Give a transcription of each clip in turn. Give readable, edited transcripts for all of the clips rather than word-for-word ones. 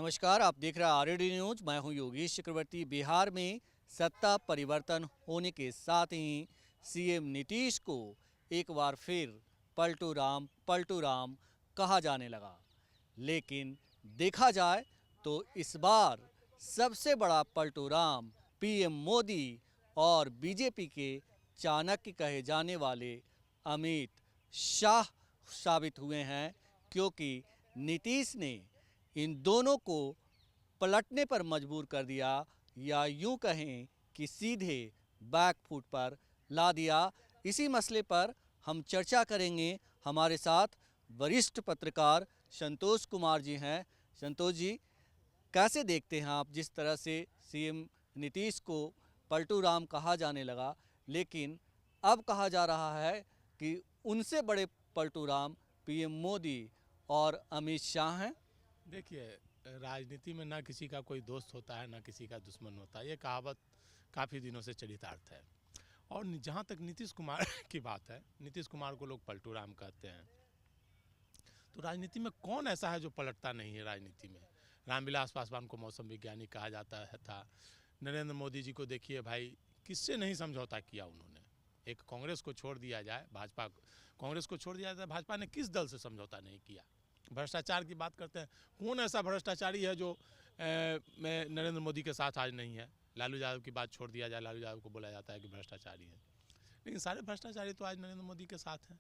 नमस्कार, आप देख रहे हैं आरएडी न्यूज। मैं हूं योगेश चक्रवर्ती। बिहार में सत्ता परिवर्तन होने के साथ ही सीएम नीतीश को एक बार फिर पलटू राम कहा जाने लगा। लेकिन देखा जाए तो इस बार सबसे बड़ा पलटू राम पीएम मोदी और बीजेपी के चाणक्य कहे जाने वाले अमित शाह साबित हुए हैं, क्योंकि नीतीश ने इन दोनों को पलटने पर मजबूर कर दिया, या यूं कहें कि सीधे बैकफुट पर ला दिया। इसी मसले पर हम चर्चा करेंगे। हमारे साथ वरिष्ठ पत्रकार संतोष कुमार जी हैं। संतोष जी, कैसे देखते हैं आप जिस तरह से सीएम नीतीश को पलटू राम कहा जाने लगा, लेकिन अब कहा जा रहा है कि उनसे बड़े पलटू राम पीएम मोदी और अमित शाह हैं? देखिए, राजनीति में ना किसी का कोई दोस्त होता है ना किसी का दुश्मन होता है। ये कहावत काफ़ी दिनों से चरितार्थ है। और जहाँ तक नीतीश कुमार की बात है, नीतीश कुमार को लोग पलटू राम कहते हैं। तो राजनीति में कौन ऐसा है जो पलटता नहीं है? राजनीति में रामविलास पासवान को मौसम विज्ञानी कहा जाता है था। नरेंद्र मोदी जी को देखिए भाई, किससे नहीं समझौता किया उन्होंने। एक कांग्रेस को छोड़ दिया जाए, कांग्रेस को छोड़ दिया जाए, भाजपा ने किस दल से समझौता नहीं किया? भ्रष्टाचार की बात करते हैं, कौन ऐसा भ्रष्टाचारी है जो नरेंद्र मोदी के साथ आज नहीं है? लालू यादव की बात छोड़ दिया जाए, लालू यादव को बोला जाता है कि भ्रष्टाचारी है, लेकिन सारे भ्रष्टाचारी तो आज नरेंद्र मोदी के साथ हैं।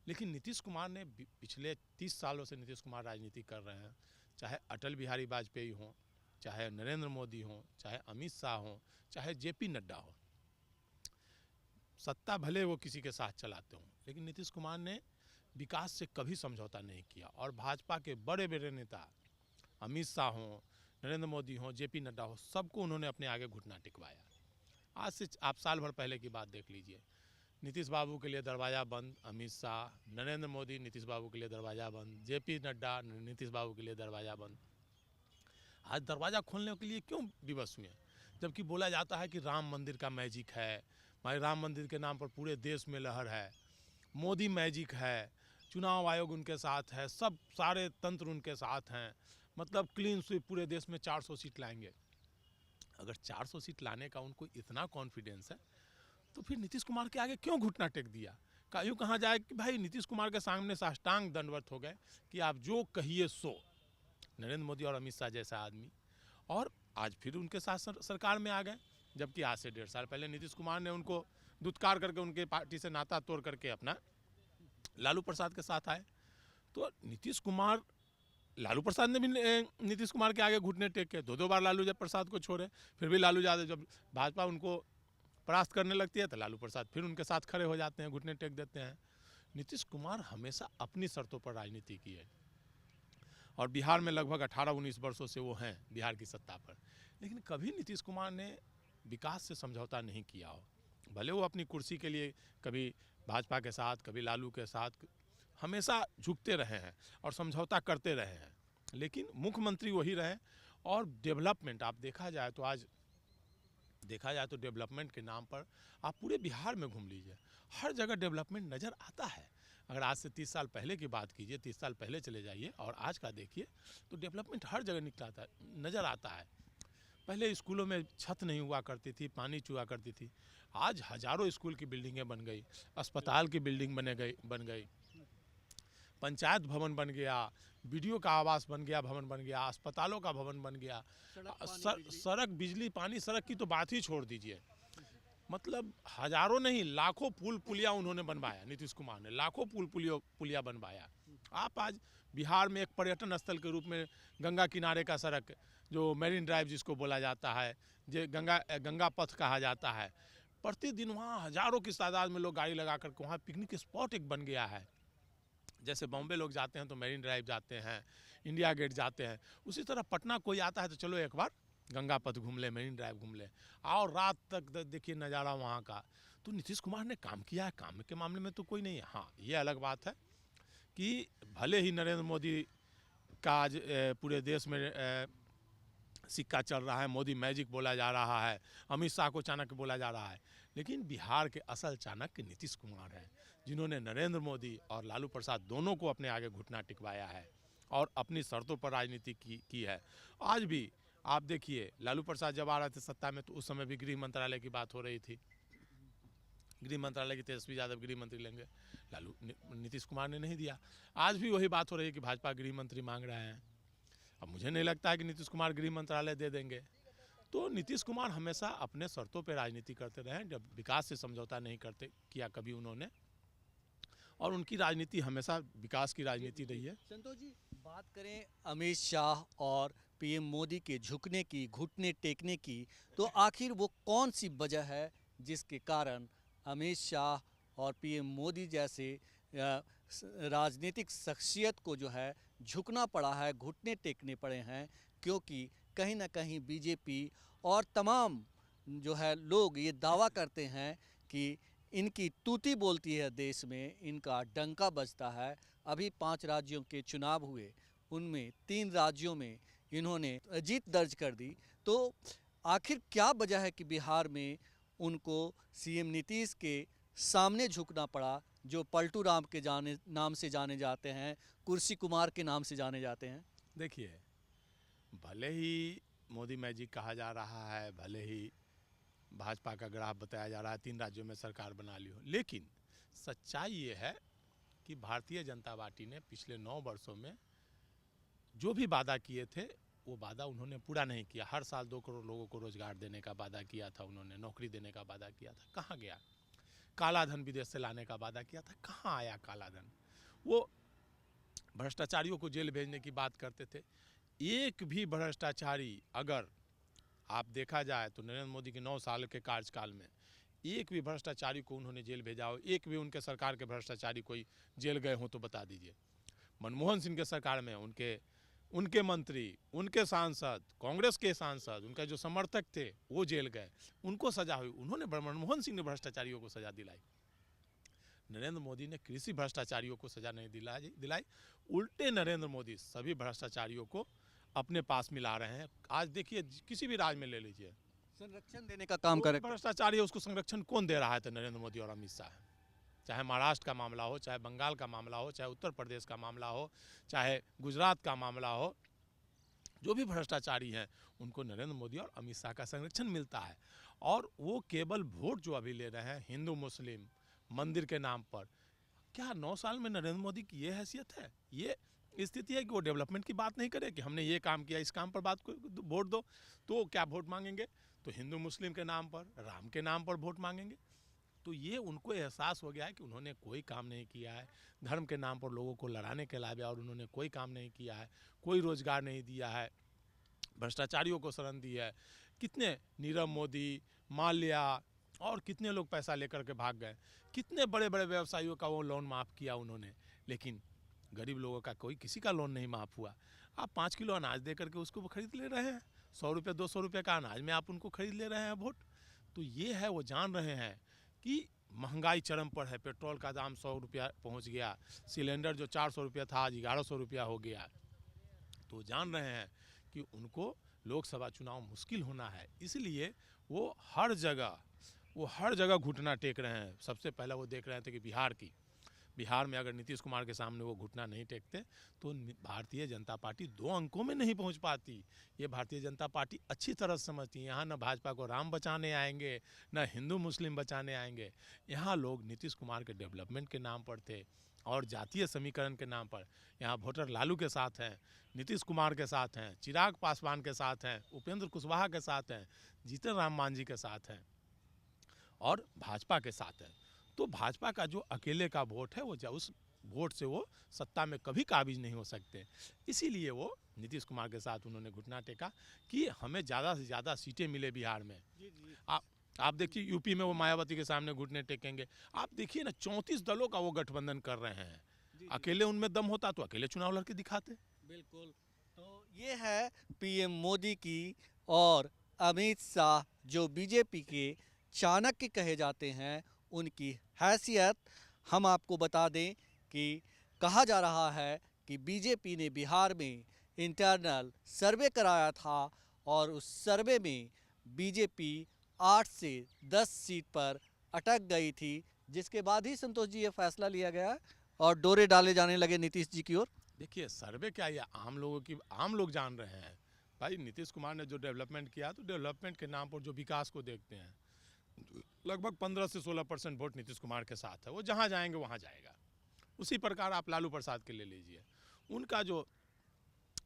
लेकिन नीतीश कुमार ने पिछले 30 सालों से नीतीश कुमार राजनीति कर रहे हैं। चाहे अटल बिहारी वाजपेयी हों, चाहे नरेंद्र मोदी हों, चाहे अमित शाह हों, चाहे जेपी नड्डा हो, सत्ता भले वो किसी के साथ चलाते हों, लेकिन नीतीश कुमार ने विकास से कभी समझौता नहीं किया। और भाजपा के बड़े बड़े नेता अमित शाह हों, नरेंद्र मोदी हों, जेपी नड्डा हो, सबको उन्होंने अपने आगे घुटना टिकवाया। आज से आप साल भर पहले की बात देख लीजिए, नीतीश बाबू के लिए दरवाज़ा बंद, अमित शाह, नरेंद्र मोदी नीतीश बाबू के लिए दरवाज़ा बंद, जेपी नड्डा नीतीश बाबू के लिए दरवाज़ा बंद। आज दरवाज़ा खोलने के लिए क्यों विवश हुए? जबकि बोला जाता है कि राम मंदिर का मैजिक है, भाई राम मंदिर के नाम पर पूरे देश में लहर है, मोदी मैजिक है, चुनाव आयोग उनके साथ है, सब सारे तंत्र उनके साथ हैं, मतलब क्लीन स्वीप पूरे देश में 400 सीट लाएंगे। अगर 400 सीट लाने का उनको इतना कॉन्फिडेंस है, तो फिर नीतीश कुमार के आगे क्यों घुटना टेक दिया? यूँ कहा जाए कि भाई नीतीश कुमार के सामने साष्टांग दंडवत हो गए कि आप जो कहिए सो। नरेंद्र मोदी और अमित शाह जैसा आदमी, और आज फिर उनके साथ सरकार में आ गए, जबकि आज से 1.5 साल पहले नीतीश कुमार ने उनको दुत्कार करके उनके पार्टी से नाता तोड़ करके अपना लालू प्रसाद के साथ आए। तो नीतीश कुमार, लालू प्रसाद ने भी नीतीश कुमार के आगे घुटने टेके, 2 बार लालू प्रसाद को छोड़े, फिर भी लालू यादव, जब भाजपा उनको परास्त करने लगती है तो लालू प्रसाद फिर उनके साथ खड़े हो जाते हैं, घुटने टेक देते हैं। नीतीश कुमार हमेशा अपनी शर्तों पर राजनीति की है, और बिहार में लगभग 18-19 वर्षों से वो हैं बिहार की सत्ता पर, लेकिन कभी नीतीश कुमार ने विकास से समझौता नहीं किया हो। भले वो अपनी कुर्सी के लिए कभी भाजपा के साथ, कभी लालू के साथ हमेशा झुकते रहे हैं और समझौता करते रहे हैं, लेकिन मुख्यमंत्री वही रहे। और डेवलपमेंट आप देखा जाए तो डेवलपमेंट के नाम पर आप पूरे बिहार में घूम लीजिए, हर जगह डेवलपमेंट नज़र आता है। अगर आज से 30 साल पहले की बात कीजिए, 30 साल पहले चले जाइए और आज का देखिए, तो डेवलपमेंट हर जगह नज़र आता है। पहले स्कूलों में छत नहीं हुआ करती थी, पानी चुआ करती थी, आज हज़ारों स्कूल की बिल्डिंगें बन गई, अस्पताल की बिल्डिंग बन गई, पंचायत भवन बन गया, बीडीओ का आवास बन गया, भवन बन गया, अस्पतालों का भवन बन गया, सड़क, बिजली, पानी, सड़क की तो बात ही छोड़ दीजिए। मतलब हजारों नहीं, लाखों पुल पुलिया उन्होंने बनवाया। नीतीश कुमार ने लाखों पुल पुलिया बनवाया। आप आज बिहार में एक पर्यटन स्थल के रूप में गंगा किनारे का सड़क, जो मेरीन ड्राइव जिसको बोला जाता है, जो गंगा पथ कहा जाता है, प्रतिदिन वहाँ हजारों की तादाद में लोग गाड़ी लगा करके वहाँ पिकनिक स्पॉट एक बन गया है। जैसे बॉम्बे लोग जाते हैं तो मेरीन ड्राइव जाते हैं, इंडिया गेट जाते हैं, उसी तरह पटना कोई आता है तो चलो एक बार गंगा पथ घूम ले, मेरीन ड्राइव घूम ले, और रात तक देखिए नज़ारा वहाँ का। तो नीतीश कुमार ने काम किया है, काम के मामले में तो कोई नहीं है। हाँ, ये अलग बात है कि भले ही नरेंद्र मोदी का आज पूरे देश में सिक्का चल रहा है, मोदी मैजिक बोला जा रहा है, अमित शाह को चाणक्य बोला जा रहा है, लेकिन बिहार के असल चाणक्य नीतीश कुमार हैं, जिन्होंने नरेंद्र मोदी और लालू प्रसाद दोनों को अपने आगे घुटना टिकवाया है। और अपनी शर्तों पर राजनीति की है। आज भी आप देखिए, लालू प्रसाद जब आ रहे थे सत्ता में तो उस समय भी गृह मंत्रालय की बात हो रही थी, गृह मंत्रालय की तेजस्वी यादव गृह मंत्री लेंगे, नीतीश कुमार ने नहीं दिया। आज भी वही बात हो रही है कि भाजपा गृह मंत्री मांग रहे हैं। अब मुझे नहीं लगता है कि नीतीश कुमार गृह मंत्रालय दे देंगे। तो नीतीश कुमार हमेशा अपने शर्तों पर राजनीति करते रहे, जब विकास से समझौता नहीं करते किया कभी उन्होंने, और उनकी राजनीति हमेशा विकास की राजनीति रही है। संतोष जी, बात करें अमित शाह और पीएम मोदी के झुकने की, घुटने टेकने की, तो आखिर वो कौन सी वजह है जिसके कारण अमित शाह और पीएम मोदी जैसे राजनीतिक शख्सियत को जो है झुकना पड़ा है, घुटने टेकने पड़े हैं? क्योंकि कहीं ना कहीं बीजेपी और तमाम जो है लोग ये दावा करते हैं कि इनकी तूती बोलती है देश में, इनका डंका बजता है। अभी 5 राज्यों के चुनाव हुए, उनमें 3 राज्यों में इन्होंने जीत दर्ज कर दी। तो आखिर क्या वजह है कि बिहार में उनको सीएम नीतीश के सामने झुकना पड़ा, जो पलटू राम के नाम से जाने जाते हैं, कुर्सी कुमार के नाम से जाने जाते हैं? देखिए, भले ही मोदी मैजिक कहा जा रहा है, भले ही भाजपा का ग्राफ बताया जा रहा है, 3 राज्यों में सरकार बना ली हो, लेकिन सच्चाई ये है कि भारतीय जनता पार्टी ने पिछले 9 वर्षों में जो भी वादा किए थे वो वादा उन्होंने पूरा नहीं किया। हर साल 2 करोड़ लोगों को रोजगार देने का वादा किया था उन्होंने, नौकरी देने का वादा किया था, कहाँ गया? काला धन विदेश से लाने का वादा किया था, कहाँ आया काला धन? वो भ्रष्टाचारियों को जेल भेजने की बात करते थे। एक भी भ्रष्टाचारी, अगर आप देखा जाए तो नरेंद्र मोदी के 9 साल के कार्यकाल में एक भी भ्रष्टाचारी को उन्होंने जेल भेजा हो, एक भी उनके सरकार के भ्रष्टाचारी कोई जेल गए हो तो बता दीजिए। मनमोहन सिंह के सरकार में उनके मंत्री, उनके सांसद, कांग्रेस के सांसद, उनका जो समर्थक थे वो जेल गए, उनको सजा हुई। उन्होंने, मनमोहन सिंह ने भ्रष्टाचारियों को सजा दिलाई। नरेंद्र मोदी ने कृषि भ्रष्टाचारियों को सजा नहीं दिलाई, उल्टे नरेंद्र मोदी सभी भ्रष्टाचारियों को अपने पास मिला रहे हैं। आज देखिए, किसी भी राज्य में ले लीजिए, संरक्षण देने का काम करे, भ्रष्टाचारी है, उसको संरक्षण कौन दे रहा है? तो नरेंद्र मोदी और अमित शाह। चाहे महाराष्ट्र का मामला हो, चाहे बंगाल का मामला हो, चाहे उत्तर प्रदेश का मामला हो, चाहे गुजरात का मामला हो, जो भी भ्रष्टाचारी हैं उनको नरेंद्र मोदी और अमित शाह का संरक्षण मिलता है। और वो केवल वोट जो अभी ले रहे हैं हिंदू मुस्लिम मंदिर के नाम पर, क्या 9 साल में नरेंद्र मोदी की ये हैसियत है, ये स्थिति है कि वो डेवलपमेंट की बात नहीं करे कि हमने ये काम किया, इस काम पर बात को वोट दो? तो क्या वोट मांगेंगे? तो हिंदू मुस्लिम के नाम पर, राम के नाम पर वोट मांगेंगे। तो ये उनको एहसास हो गया है कि उन्होंने कोई काम नहीं किया है, धर्म के नाम पर लोगों को लड़ाने के अलावा और उन्होंने कोई काम नहीं किया है, कोई रोजगार नहीं दिया है, भ्रष्टाचारियों को शरण दी है। कितने नीरव मोदी, माल्या और कितने लोग पैसा लेकर के भाग गए, कितने बड़े बड़े व्यवसायियों का वो लोन माफ़ किया उन्होंने, लेकिन गरीब लोगों का कोई किसी का लोन नहीं माफ़ हुआ। आप 5 किलो अनाज दे करके उसको खरीद ले रहे हैं, 100 रुपये 200 रुपये का अनाज में आप उनको खरीद ले रहे हैं वोट। तो ये है, वो जान रहे हैं कि महंगाई चरम पर है, पेट्रोल का दाम 100 रुपया पहुँच गया, सिलेंडर जो 400 रुपया था आज 1100 रुपया हो गया। तो जान रहे हैं कि उनको लोकसभा चुनाव मुश्किल होना है, इसलिए वो हर जगह घुटना टेक रहे हैं। सबसे पहले वो देख रहे थे कि बिहार में अगर नीतीश कुमार के सामने वो घुटना नहीं टेकते तो भारतीय जनता पार्टी 2 अंकों में नहीं पहुंच पाती। ये भारतीय जनता पार्टी अच्छी तरह समझती है, यहाँ न भाजपा को राम बचाने आएंगे, न हिंदू मुस्लिम बचाने आएंगे। यहाँ लोग नीतीश कुमार के डेवलपमेंट के नाम पर थे और जातीय समीकरण के नाम पर यहाँ वोटर लालू के साथ हैं, नीतीश कुमार के साथ हैं, चिराग पासवान के साथ हैं, उपेंद्र कुशवाहा के साथ हैं, जीतन राम मांझी के साथ हैं और भाजपा के साथ हैं। तो भाजपा का जो अकेले का वोट है, वो उस वोट से वो सत्ता में कभी काबिज नहीं हो सकते। इसीलिए वो नीतीश कुमार के साथ उन्होंने घुटना टेका कि हमें ज़्यादा से ज़्यादा सीटें मिले बिहार में। आप देखिए, यूपी में वो मायावती के सामने घुटने टेकेंगे। आप देखिए ना, 34 दलों का वो गठबंधन कर रहे हैं। अकेले उनमें दम होता तो अकेले चुनाव लड़के दिखाते। बिल्कुल। तो ये है पीएम मोदी की और अमित शाह जो बीजेपी के चाणक्य कहे जाते हैं, उनकी हैसियत। हम आपको बता दें कि कहा जा रहा है कि बीजेपी ने बिहार में इंटरनल सर्वे कराया था और उस सर्वे में बीजेपी 8 से 10 सीट पर अटक गई थी, जिसके बाद ही संतोष जी ये फैसला लिया गया और डोरे डाले जाने लगे नीतीश जी की ओर। देखिए सर्वे क्या, ये आम लोगों की, आम लोग जान रहे हैं भाई। नीतीश कुमार ने जो डेवलपमेंट किया, तो डेवलपमेंट के नाम पर जो विकास को देखते हैं, लगभग 15 से 16% वोट नीतीश कुमार के साथ है। वो जहाँ जाएंगे वहाँ जाएगा। उसी प्रकार आप लालू प्रसाद के ले लीजिए, उनका जो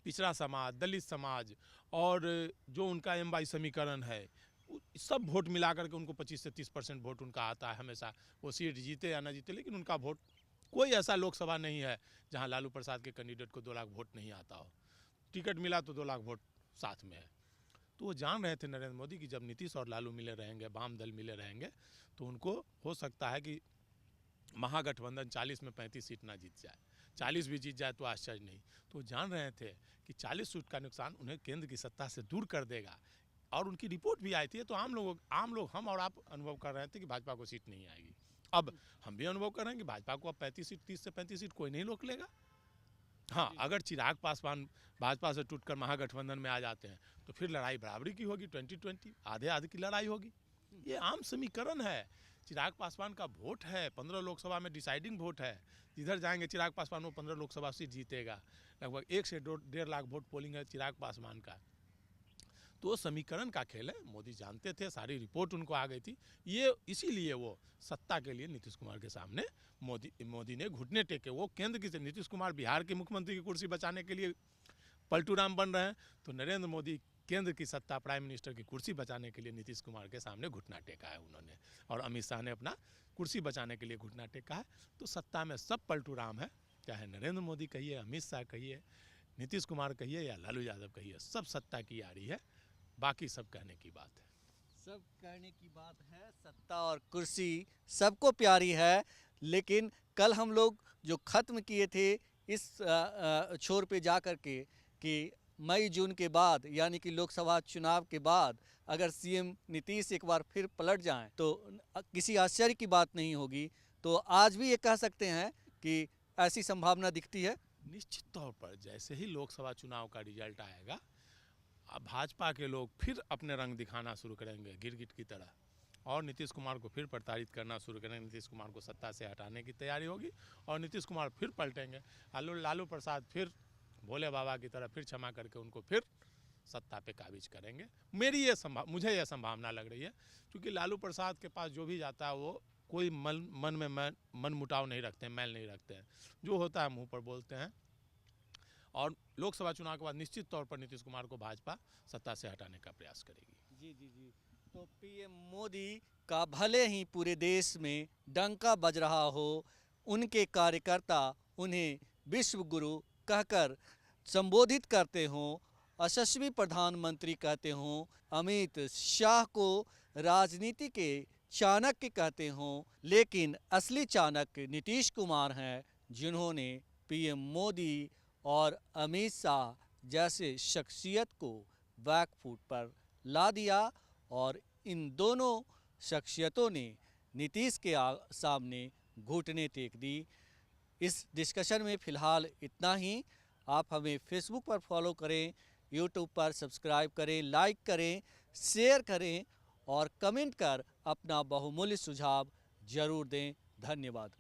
पिछड़ा समाज, दलित समाज और जो उनका MY समीकरण है, सब वोट मिला करके उनको 25 से 30% वोट उनका आता है हमेशा। वो सीट जीते या ना जीते, लेकिन उनका वोट, कोई ऐसा लोकसभा नहीं है जहां लालू प्रसाद के कैंडिडेट को 2 लाख वोट नहीं आता हो। टिकट मिला तो 2 लाख वोट साथ में है। तो वो जान रहे थे नरेंद्र मोदी कि जब नीतीश और लालू मिले रहेंगे, वाम दल मिले रहेंगे, तो उनको हो सकता है कि महागठबंधन 40 में 35 सीट ना जीत जाए, 40 भी जीत जाए तो आश्चर्य नहीं। तो जान रहे थे कि 40 सीट का नुकसान उन्हें केंद्र की सत्ता से दूर कर देगा। और उनकी रिपोर्ट भी आई थी। तो आम लोग, हम और आप अनुभव कर रहे थे कि भाजपा को सीट नहीं आएगी। अब हम भी अनुभव कर रहे हैं कि भाजपा को अब 35 सीट, 30 से 35 सीट कोई नहीं रोक लेगा। हाँ, अगर चिराग पासवान भाजपा से टूटकर महागठबंधन में आ जाते हैं तो फिर लड़ाई बराबरी की होगी, 20-20 आधे आधे की लड़ाई होगी। ये आम समीकरण है। चिराग पासवान का वोट है, 15 लोकसभा में डिसाइडिंग वोट है। जिधर जाएंगे चिराग पासवान वो 15 लोकसभा सीट जीतेगा। लगभग 1 से 1.5 लाख वोट पोलिंग है चिराग पासवान का। तो समीकरण का खेल है। मोदी जानते थे, सारी रिपोर्ट उनको आ गई थी। ये इसीलिए वो सत्ता के लिए नीतीश कुमार के सामने मोदी ने घुटने टेके। वो केंद्र की, नीतीश कुमार बिहार के मुख्यमंत्री की कुर्सी बचाने के लिए पलटू राम बन रहे हैं, तो नरेंद्र मोदी केंद्र की सत्ता, प्राइम मिनिस्टर की कुर्सी बचाने के लिए नीतीश कुमार के सामने घुटना टेका है उन्होंने। और अमित शाह ने अपना कुर्सी बचाने के लिए घुटना टेका है। तो सत्ता में सब पलटू राम है, चाहे नरेंद्र मोदी कहिए, अमित शाह कहिए, नीतीश कुमार कहिए या लालू यादव कहिए, सब सत्ता की यारी है। बाकी सब कहने की बात है। सब कहने की बात है। सत्ता और कुर्सी सबको प्यारी है, लेकिन कल हम लोग जो ख़त्म किए थे इस छोर पे जा कर के कि मई जून के बाद, यानी कि लोकसभा चुनाव के बाद अगर सीएम नीतीश एक बार फिर पलट जाएं तो किसी आश्चर्य की बात नहीं होगी। तो आज भी ये कह सकते हैं कि ऐसी संभावना दिखती है। निश्चित तौर पर जैसे ही लोकसभा चुनाव का रिजल्ट आएगा, भाजपा के लोग फिर अपने रंग दिखाना शुरू करेंगे गिरगिट की तरह, और नीतीश कुमार को फिर प्रताड़ित करना शुरू करेंगे। नीतीश कुमार को सत्ता से हटाने की तैयारी होगी और नीतीश कुमार फिर पलटेंगे। लालू प्रसाद फिर भोले बाबा की तरह फिर क्षमा करके उनको फिर सत्ता पे काबिज करेंगे। मुझे यह संभावना लग रही है, क्योंकि लालू प्रसाद के पास जो भी जाता है वो कोई मन में मन मुटाव नहीं रखते हैं, मैल नहीं रखते हैं। जो होता है मुँह पर बोलते हैं। और लोकसभा चुनाव के बाद निश्चित तौर पर नीतीश कुमार को भाजपा सत्ता से हटाने का प्रयास करेगी। जी। तो पीएम मोदी का भले ही पूरे देश में डंका बज रहा हो, उनके कार्यकर्ता उन्हें विश्व गुरु कहकर संबोधित करते हों, यशस्वी प्रधानमंत्री कहते हों, अमित शाह को राजनीति के चाणक्य कहते हों, लेकिन असली चाणक्य नीतीश कुमार हैं, जिन्होंने पीएम मोदी और अमित शाह जैसे शख्सियत को बैकफुट पर ला दिया। और इन दोनों शख्सियतों ने नीतीश के सामने घुटने टेक दी। इस डिस्कशन में फ़िलहाल इतना ही। आप हमें फेसबुक पर फॉलो करें, यूट्यूब पर सब्सक्राइब करें, लाइक करें, शेयर करें और कमेंट कर अपना बहुमूल्य सुझाव जरूर दें। धन्यवाद।